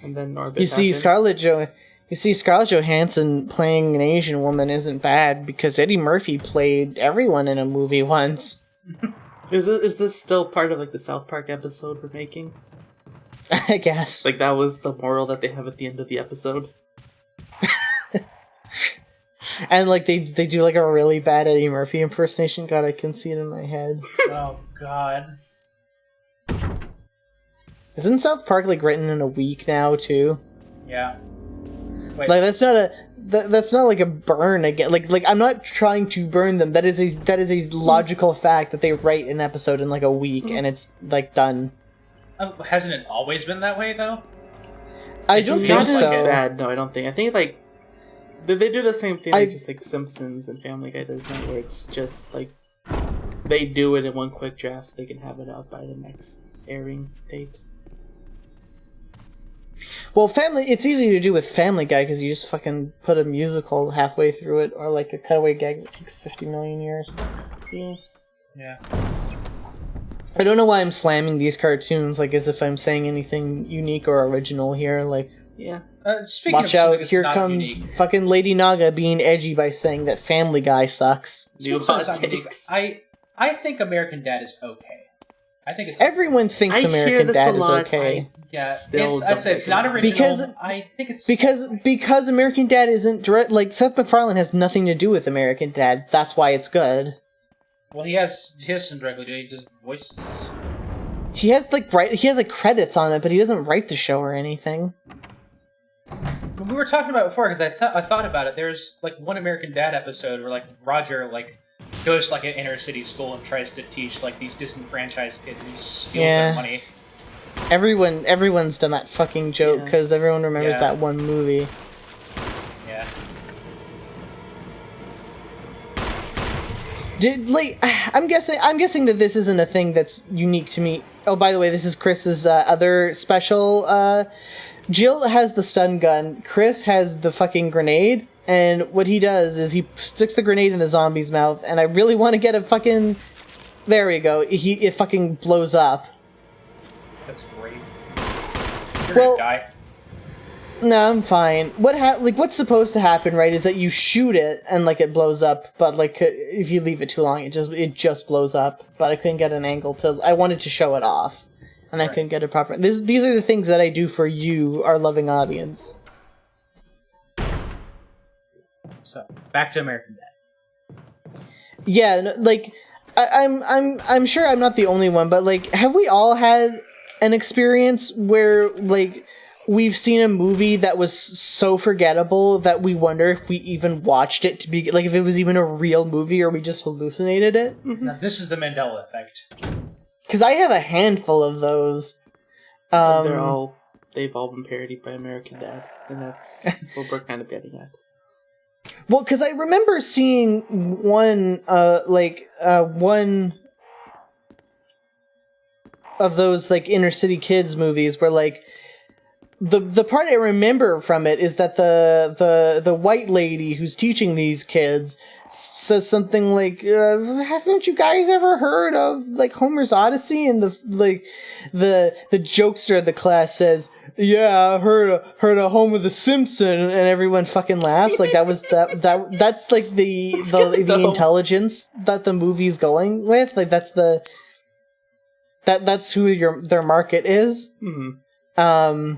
and then Norbit. You see, Scarlett Johansson playing an Asian woman isn't bad because Eddie Murphy played everyone in a movie once. Is this still part of like the South Park episode we're making? I guess. Like that was the moral that they have at the end of the episode. And like they do like a really bad Eddie Murphy impersonation. God, I can see it in my head. Oh God. Isn't South Park like written in a week now too? Yeah. Wait. Like that's not like a burn again. Like I'm not trying to burn them. That is a logical fact that they write an episode in like a week and it's like done. Hasn't it always been that way though? I don't think Not so. like bad. No, I don't think. I think like they do the same thing as just like Simpsons and Family Guy does now, where it's just like they do it in one quick draft so they can have it out by the next airing date. Well, it's easy to do with Family Guy because you just fucking put a musical halfway through it, or like a cutaway gag that takes 50 million years. Yeah. Yeah. I don't know why I'm slamming these cartoons, like as if I'm saying anything unique or original here. Like, Yeah. Speaking watch of out! something Here that's not comes unique, fucking Lady Naga being edgy by saying that Family Guy sucks. New speaking of hot something unique, takes. I think American Dad is okay. I think it's Everyone thinks I hear American this Dad a is lot. okay. yeah. Still I'd say don't it's not like it. original. Because- I think it's Because American Dad isn't direct. Like Seth MacFarlane has nothing to do with American Dad. That's why it's good. well, he has some directly. He does voices. He has like credits on it, but he doesn't write the show or anything. We were talking about it before because I thought about it. There's like one American Dad episode where like Roger like goes to like an inner city school and tries to teach like these disenfranchised kids and steals Yeah. their money. Everyone's done that fucking joke Yeah. because everyone remembers Yeah. that one movie. Yeah. I'm guessing that this isn't a thing that's unique to me. Oh, by the way, this is Chris's other special. Jill has the stun gun. Chris has the fucking grenade. And what he does is he sticks the grenade in the zombie's mouth. And I really want to get a fucking... There we go. It fucking blows up. That's great. You're Well- gonna die. No, I'm fine. What's supposed to happen, right, is that you shoot it and like it blows up, but like if you leave it too long, it just blows up. But I couldn't get an angle to. I wanted to show it off, and I Right. couldn't get it proper. These are the things that I do for you, our loving audience. So back to American Dad. Yeah, like I'm sure I'm not the only one, but like, have we all had an experience where like we've seen a movie that was so forgettable that we wonder if we even watched it to be like if it was even a real movie or we just hallucinated it? Now this is the Mandela effect. Because I have a handful of those. They've all been parodied by American Dad, and that's what we're kind of getting at. Well, because I remember seeing one of those like inner city kids movies where like the part I remember from it is that the white lady who's teaching these kids says something like, "Haven't you guys ever heard of like Homer's Odyssey?" And the jokester of the class says, "Yeah, I heard of Homer the Simpson," and everyone fucking laughs. Like that's like the intelligence that the movie's going with. Like that's who their market is. Mm-hmm.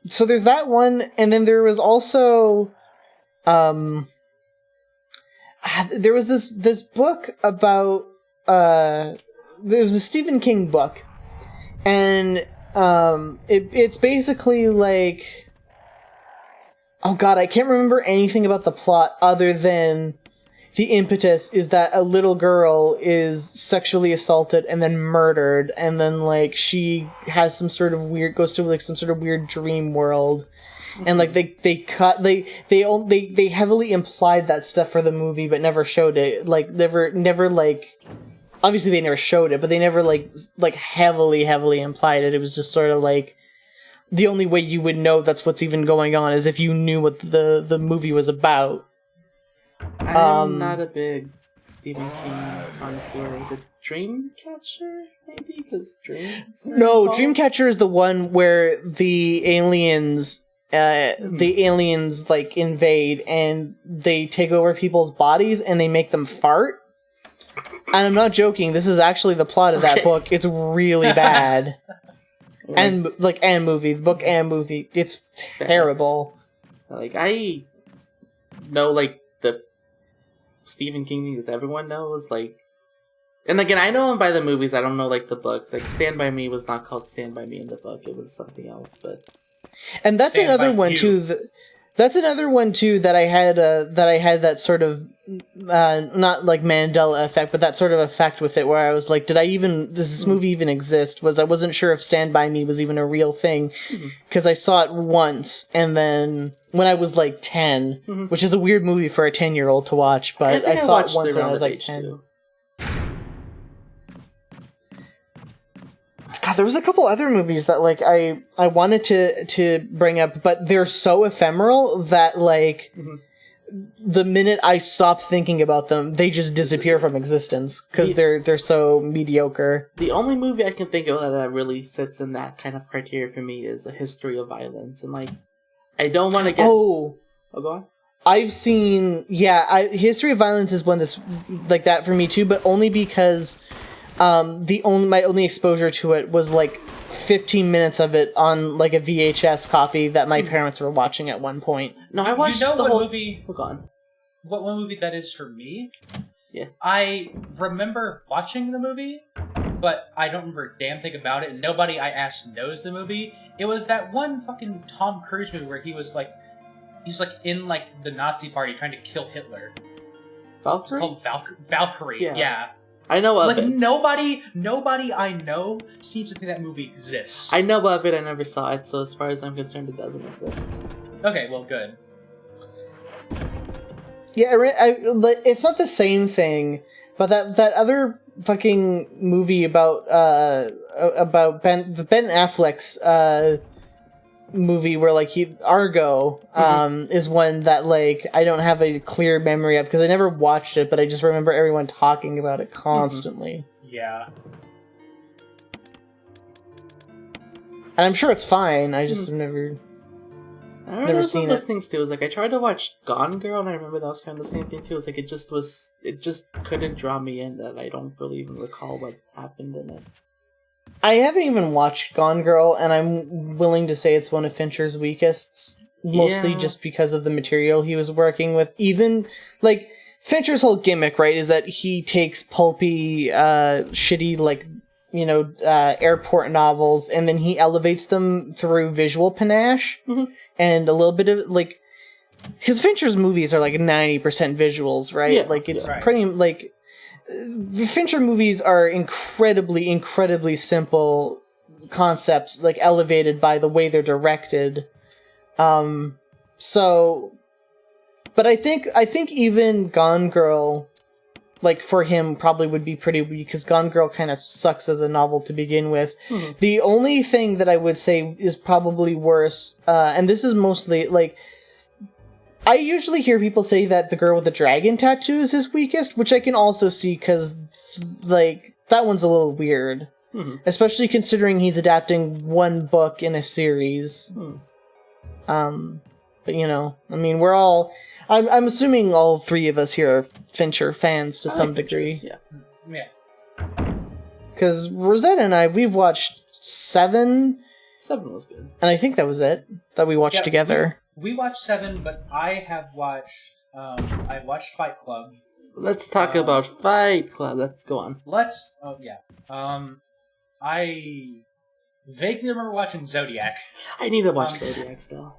So there's that one, and then there was also, there was this book about, there was a Stephen King book, and it's basically like, oh god, I can't remember anything about the plot other than the impetus is that a little girl is sexually assaulted and then murdered, and then like she has some sort of weird goes to like some sort of weird dream world, and like they heavily implied that stuff for the movie but never showed it. Like never like obviously they never showed it, but they never like heavily implied it. It was just sort of like the only way you would know that's what's even going on is if you knew what the movie was about. I'm not a big Stephen King connoisseur as a Dreamcatcher, maybe? Because dreams? No, Dreamcatcher is the one where the aliens like invade and they take over people's bodies and they make them fart. And I'm not joking, this is actually the plot of that book. It's really bad. And movie, the book and movie. It's terrible. Like, I know, like, the Stephen King thing that everyone knows, like, and again, I know him by the movies, I don't know, like, the books. Like, Stand By Me was not called Stand By Me in the book, it was something else, but... And that's another one, too, that's another one, too, that I had that sort of, not like Mandela effect, but that sort of effect with it, where I was like, does this movie even exist? I wasn't sure if Stand By Me was even a real thing, because I saw it once, and then when I was like 10, which is a weird movie for a 10-year-old to watch, but I saw it once when I was like 10. Too. God, there was a couple other movies that like I wanted to bring up, but they're so ephemeral that like the minute I stop thinking about them, they just disappear from existence because they're so mediocre. The only movie I can think of that really sits in that kind of criteria for me is A History of Violence, and like I don't want to get. Oh, go on. I've seen History of Violence is one that's like that for me too, but only because. My only exposure to it was like 15 minutes of it on like a VHS copy that my parents were watching at one point. No, I watched the whole movie. Oh, gone. What one movie that is for me? Yeah. I remember watching the movie, but I don't remember a damn thing about it. And nobody I asked knows the movie. It was that one fucking Tom Cruise movie where he's like in like the Nazi party trying to kill Hitler. Valkyrie. It's called Valkyrie. Yeah. I know of it. Nobody I know seems to think that movie exists. I know of it, I never saw it, so as far as I'm concerned, it doesn't exist. Okay, well, good. Yeah, it's not the same thing, but that other fucking movie about Ben Affleck's movie where like Argo is one that like I don't have a clear memory of because I never watched it, but I just remember everyone talking about it constantly. Yeah. And I'm sure it's fine. I just have never There's seen one of those it. things too. It was like I tried to watch Gone Girl, and I remember that was kind of the same thing too. It was like it just couldn't draw me in. That I don't really even recall what happened in it. I haven't even watched Gone Girl, and I'm willing to say it's one of Fincher's weakest, mostly just because of the material he was working with. Even, like, Fincher's whole gimmick, right, is that he takes pulpy, shitty, like, airport novels, and then he elevates them through visual panache, and a little bit of, like, because Fincher's movies are, like, 90% visuals, right? Yeah, like, it's pretty, like... The Fincher movies are incredibly simple concepts, like elevated by the way they're directed. But I think even Gone Girl, like for him, probably would be pretty weak because Gone Girl kind of sucks as a novel to begin with. The only thing that I would say is probably worse, and this is mostly like. I usually hear people say that The Girl with the Dragon Tattoo is his weakest, which I can also see because, like, that one's a little weird. Especially considering he's adapting one book in a series. But, I mean, we're all... I'm assuming all three of us here are Fincher fans to some degree. Yeah. Because Rosetta and I, we've watched 7... 7 was good. And I think that was it, that we watched together. We watched 7, but I have watched. I watched Fight Club. Let's talk about Fight Club. Let's go on. Oh yeah. I vaguely remember watching Zodiac. I need to watch Zodiac still.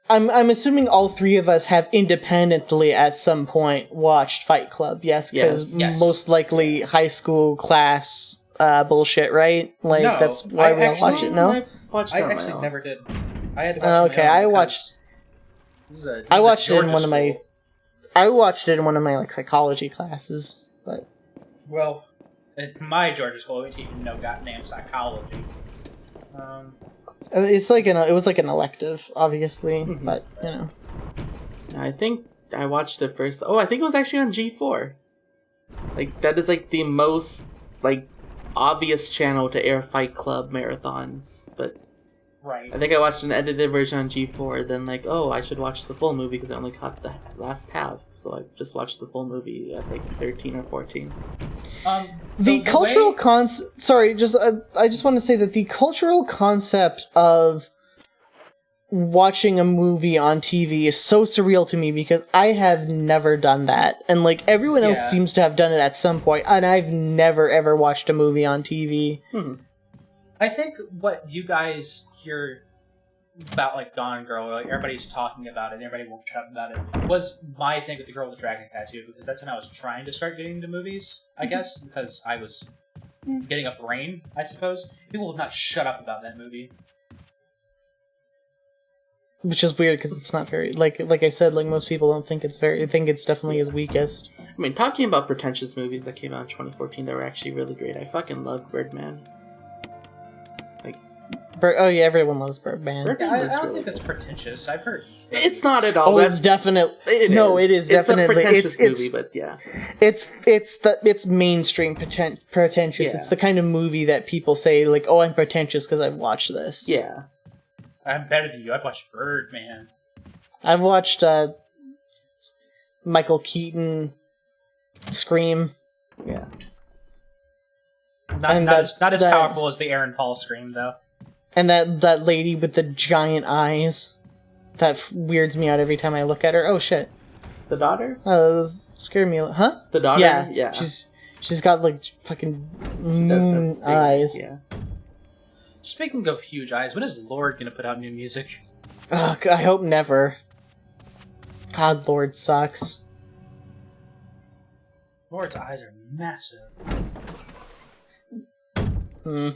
I'm assuming all three of us have independently at some point watched Fight Club. Yes, because most likely high school class bullshit, right? Like no, that's why we all watch it. No, I actually never did. I had to watch I watched. I watched it in one of my. I watched it in one of my like psychology classes, but. Well, in my Georgia school, we teach no goddamn psychology. It's like it was like an elective, obviously, but I think I watched it first. Oh, I think it was actually on G4. Like that is like the most like obvious channel to air Fight Club marathons, but Right. I think I watched an edited version on G4, then like, oh, I should watch the full movie because I only caught the last half, so I just watched the full movie at like 13 or 14. The cultural Sorry, I just want to say that the cultural concept of watching a movie on TV is so surreal to me because I have never done that, and like everyone else seems to have done it at some point, and I've never ever watched a movie on TV. I think what you guys hear about like Gone Girl, like everybody's talking about it, and everybody won't shut up about it, was my thing with the girl with the dragon tattoo, because that's when I was trying to start getting into movies, I guess, because I was getting a brain, I suppose. People will not shut up about that movie. Which is weird because it's not very like I said, like most people don't think it's very. I think it's definitely his weakest. I mean, talking about pretentious movies that came out in 2014 that were actually really great. I fucking loved Birdman. Oh yeah, everyone loves Birdman. Yeah, I don't think that's pretentious. I've heard. It's not at all. Oh, it's definitely. It is definitely. It's a pretentious movie, but yeah. It's mainstream pretentious. Yeah. It's the kind of movie that people say like, "Oh, I'm pretentious because I've watched this." Yeah. I'm better than you. I've watched Birdman. I've watched Michael Keaton Scream. Yeah. Not as powerful as the Aaron Paul Scream, though. And that lady with the giant eyes. That weirds me out every time I look at her. Oh, shit. The daughter? This scared me. Huh? The daughter? Yeah. She's got, like, fucking moon eyes. Yeah. Speaking of huge eyes, when is Lorde gonna put out new music? Ugh, I hope never. God, Lorde sucks. Lorde's eyes are massive. I'm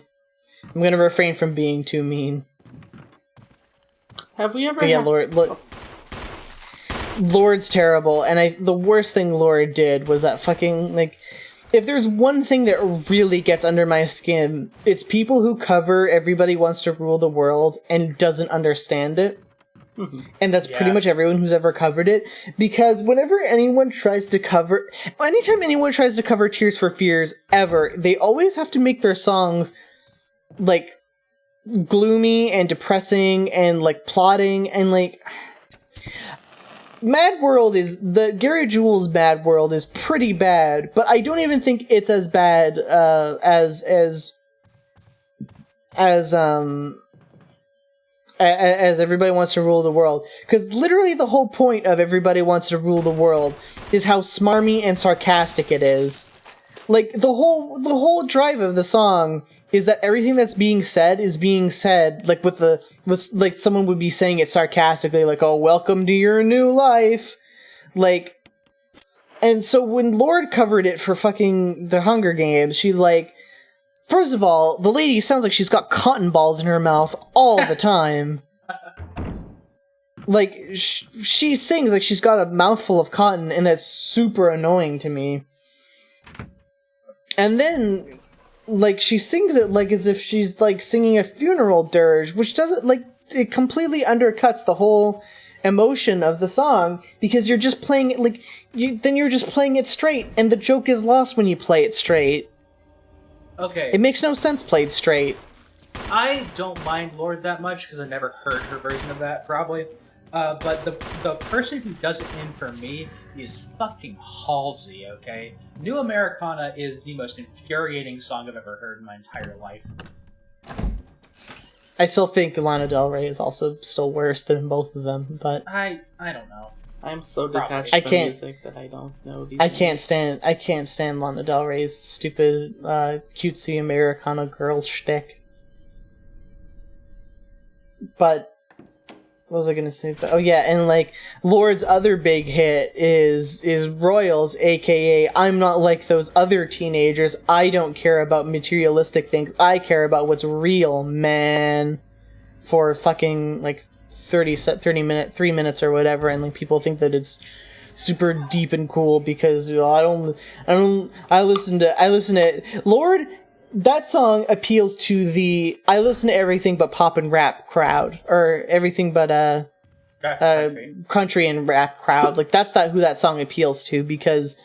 gonna refrain from being too mean. Have we ever? But yeah, Lorde's terrible, and the worst thing Lorde did was that fucking like. If there's one thing that really gets under my skin, it's people who cover "Everybody Wants to Rule the World" and doesn't understand it. And that's pretty much everyone who's ever covered it. Because anytime anyone tries to cover Tears for Fears ever, they always have to make their songs like gloomy and depressing and like plotting and like Mad World Gary Jules' Mad World is pretty bad, but I don't even think it's as bad as Everybody Wants to Rule the World, because literally the whole point of Everybody Wants to Rule the World is how smarmy and sarcastic it is. Like the whole drive of the song is that everything that's being said is being said like with like someone would be saying it sarcastically, like, "Oh, welcome to your new life," like. And so when Lorde covered it for fucking The Hunger Games, she like. First of all, the lady sounds like she's got cotton balls in her mouth all the time. Like, she sings like she's got a mouthful of cotton, and that's super annoying to me. And then, like, she sings it like as if she's, like, singing a funeral dirge, which doesn't, like, it completely undercuts the whole emotion of the song, because you're just playing it, like, you're just playing it straight, and the joke is lost when you play it straight. Okay. It makes no sense played straight. I don't mind Lorde that much because I never heard her version of that, probably. But the person who does it in for me is fucking Halsey, okay? New Americana is the most infuriating song I've ever heard in my entire life. I still think Lana Del Rey is also still worse than both of them, but... I don't know. I'm so detached from music that I don't know these things. I can't stand Lana Del Rey's stupid, cutesy Americana girl shtick. But what was I gonna say? Oh yeah, and like Lorde's other big hit is Royals, aka "I'm not like those other teenagers. I don't care about materialistic things. I care about what's real, man." For fucking like 3 minutes or whatever, and like people think that it's super deep and cool because I listen to Lorde. That song appeals to the I listen to everything but pop and rap crowd, or everything but country and rap crowd. Like that's who that song appeals to, because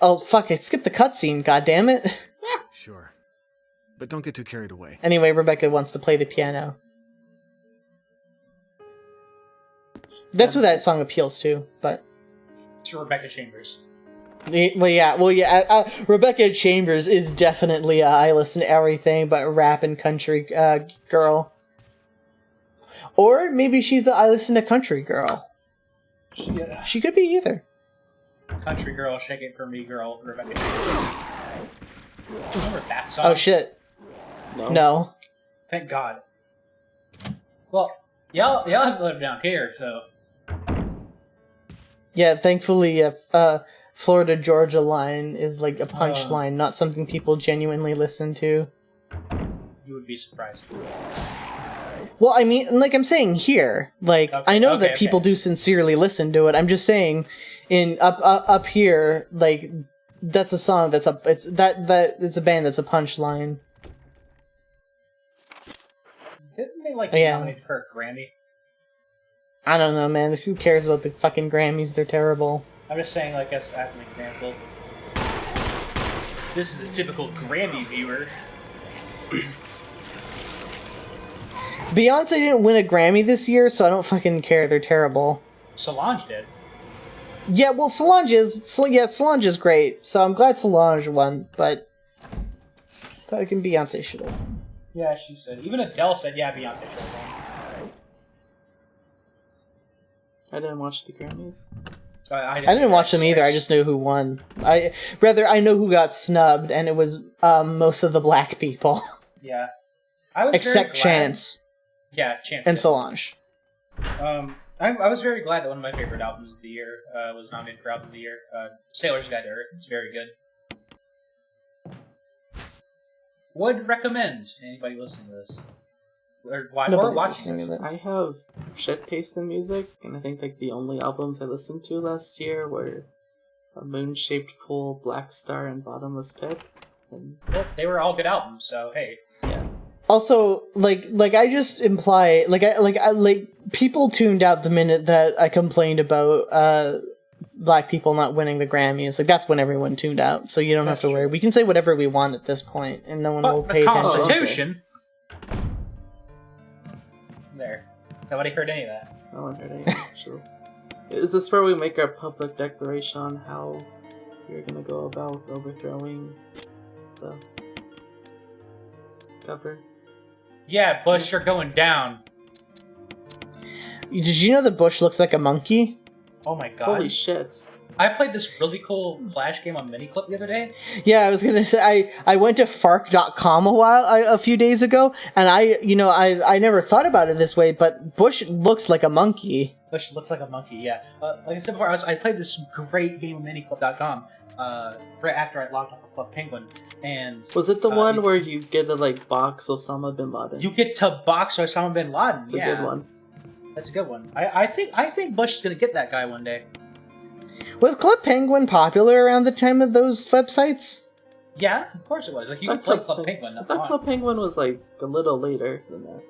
Oh, fuck, I skipped the cutscene, goddammit. Sure. But don't get too carried away. Anyway, Rebecca wants to play the piano. That's what that song appeals to, but... To Rebecca Chambers. Well, yeah. Rebecca Chambers is definitely I listen to everything but rap and country girl. Or maybe she's a I listen to country girl. Yeah. She could be either. Country girl, shake it for me, girl, Rebecca Chambers. Remember that song? Oh shit. No. Thank God. Well, y'all have lived down here, so... Yeah, thankfully, Florida Georgia line is like a punchline, not something people genuinely listen to. You would be surprised. Well, I mean, like I'm saying here, like Okay, I know okay, that people okay. do sincerely listen to it. I'm just saying, in up here, like that's a song it's a band that's a punchline. Didn't they, like, Yeah. nominated for a Grammy? I don't know, man. Who cares about the fucking Grammys? They're terrible. I'm just saying, like, as an example. This is a typical Grammy viewer. Beyonce didn't win a Grammy this year, so I don't fucking care. They're terrible. Solange did. Yeah, well, Solange is great, so I'm glad Solange won, but fucking Beyonce should have. Yeah, she said. Even Adele said, yeah, Beyonce should have won. I didn't watch the Grammys. I didn't watch them either. I just knew who won. I know who got snubbed, and it was most of the black people, Yeah. I was except very glad- Chance Yeah, Chance. and did. Solange. I was very glad that one of my favorite albums of the year was nominated for Album of the Year. Sailor's Guide to Earth. It's very good. Would recommend anybody listening to this. Or Nobody's watching listening to this. this. I have shit taste in music, and I think like the only albums I listened to last year were A Moon-Shaped Pool, Black Star, and Bottomless Pit. And Well, they were all good albums, so hey. yeah, Also, like I just imply, like people tuned out the minute that I complained about black people not winning the Grammys. Like that's when everyone tuned out. So you don't That's have to worry. true. We can say whatever we want at this point, and no one will But pay the attention. Constitution... There. Nobody heard any of that. no one heard anything, actually. Is this where we make our public declaration on how we're gonna go about overthrowing the cover? Yeah, Bush, you're going down. Did you know that Bush looks like a monkey? Oh my god. Holy shit. I played this really cool Flash game on Miniclip the other day. Yeah, I was gonna say I went to fark.com a few days ago, and I never thought about it this way, but Bush looks like a monkey. Bush looks like a monkey, yeah. Like I said before, I played this great game on Miniclip.com right after I logged off of Club Penguin, and Was it the one it's- where you get to like box Osama bin Laden? you get to box Osama bin Laden. It's a Yeah, good one. that's a good one. I think Bush is gonna get that guy one day. Was Club Penguin popular around the time of those websites? Yeah, of course it was. Like you I can play thought Club Penguin. I That's thought fine. Club Penguin was like a little later than that.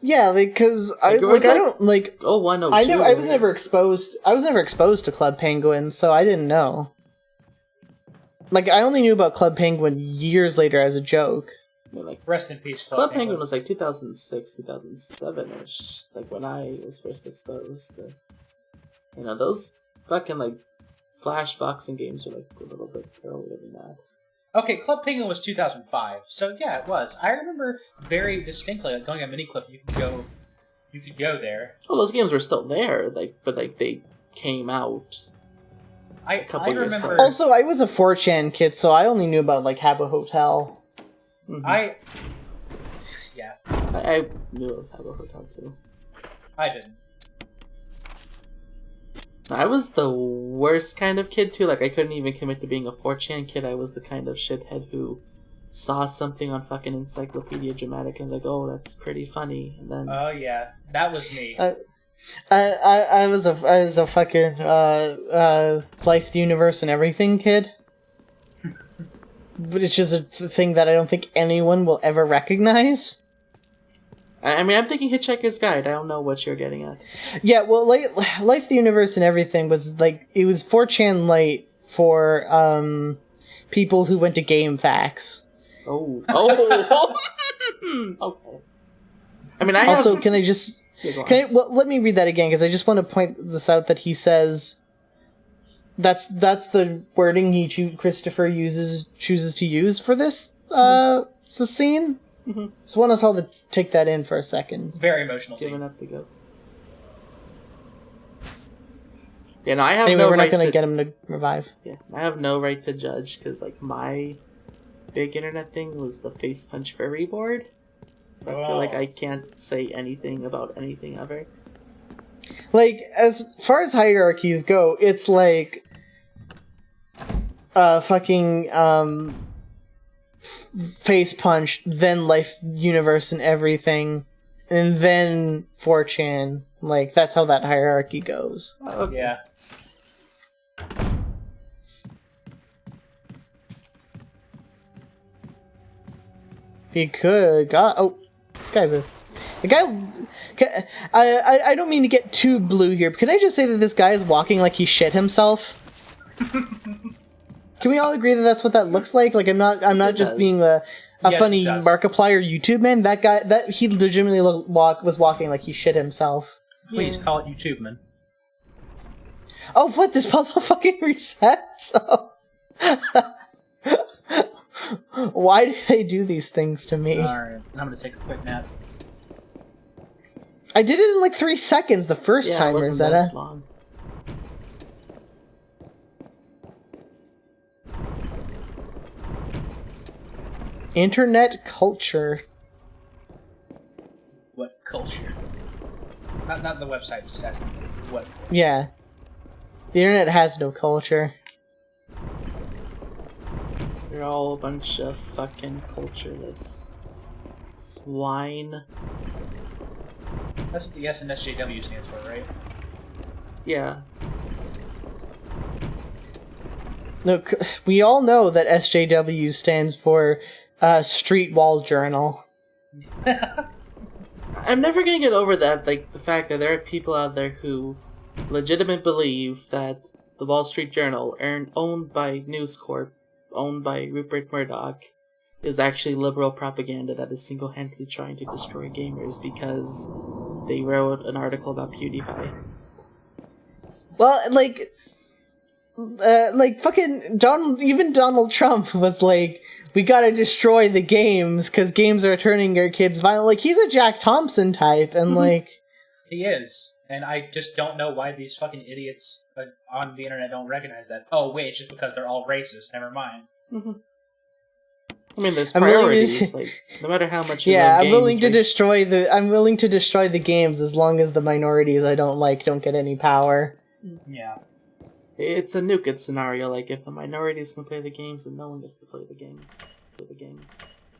Yeah, because I Like, we're don't like. Oh, 102. I know I was never exposed. I was never exposed to Club Penguin, so I didn't know. Like I only knew about Club Penguin years later as a joke. I mean, like Rest in peace, Club Penguin was like 2006, 2007-ish, like when I was first exposed. Those fucking like Flash boxing games are like a little bit earlier than that. Okay, Club Penguin was 2005, so yeah, it was. I remember very distinctly like, going on Miniclip. You could go there. Well, those games were still there, but they came out. I couple years remember. prior. Also, I was a 4chan kid, so I only knew about like Habbo Hotel. Mhm. Yeah, I knew of Habbo Hotel too. I didn't. I was the worst kind of kid too. Like I couldn't even commit to being a 4chan kid. I was the kind of shithead who saw something on fucking Encyclopedia Dramatic and was like, "Oh, that's pretty funny," and then Oh yeah, that was me. I was a fucking Life, the Universe, and Everything kid. But it's just a thing that I don't think anyone will ever recognize. I mean, I'm thinking Hitchhiker's Guide. I don't know what you're getting at. Yeah, well, Life, the Universe, and Everything was like, it was 4chan Light for people who went to GameFAQs. Oh. Okay. I mean, I Also, have... can I just... Yeah, go on. Well, let me read that again, because I just want to point this out that he says... That's the wording Christopher chooses to use for this scene. Mm-hmm. So I want us all to take that in for a second. Very emotional Giving scene. up the ghost. Yeah, no, I have Anyway, no we're right not going to... to get him to revive. Yeah, I have no right to judge, because, like, my big internet thing was the Face Punch Furry board. So I feel like I can't say anything about anything ever. Like, as far as hierarchies go, it's like... fucking, Face Punch, then Life Universe and everything, and then 4chan. Like, that's how that hierarchy goes. Okay. Yeah. If you could... God, oh, this guy's a... The guy... I don't mean to get too blue here, but can I just say that this guy is walking like he shit himself? Can we all agree that that's what that looks like? Like, I'm not It just does. being a Yes, funny it does. Markiplier YouTube man. That guy, he legitimately was walking like he shit himself. Please call it YouTube, man. Oh, what? This puzzle fucking resets? Oh. Why do they do these things to me? Alright, I'm gonna take a quick nap. I did it in like 3 seconds the first Yeah, it time, wasn't Rosetta. that long. Internet culture. What culture? Not the website, just asking what culture. Yeah. The internet has no culture. They're all a bunch of fucking cultureless swine. That's what the SNSJW stands for, right? Yeah. Look, we all know that SJW stands for Street Wall Journal. I'm never gonna get over that, like, the fact that there are people out there who legitimately believe that the Wall Street Journal, owned by News Corp, owned by Rupert Murdoch, is actually liberal propaganda that is single-handedly trying to destroy gamers because they wrote an article about PewDiePie. Well, like fucking even Donald Trump was like, we gotta destroy the games because games are turning our kids violent. Like, he's a Jack Thompson type, and like... He is. And I just don't know why these fucking idiots on the internet don't recognize that. Oh, wait, it's just because they're all racist. Never mind. I mean, there's I'm willing priorities, to- like, no matter how much you Yeah, love I'm games, willing to race- destroy the games as long as the minorities I don't like don't get any power. Yeah. It's a nuke it scenario, like, if the minorities can play the games, then no one gets to play the games.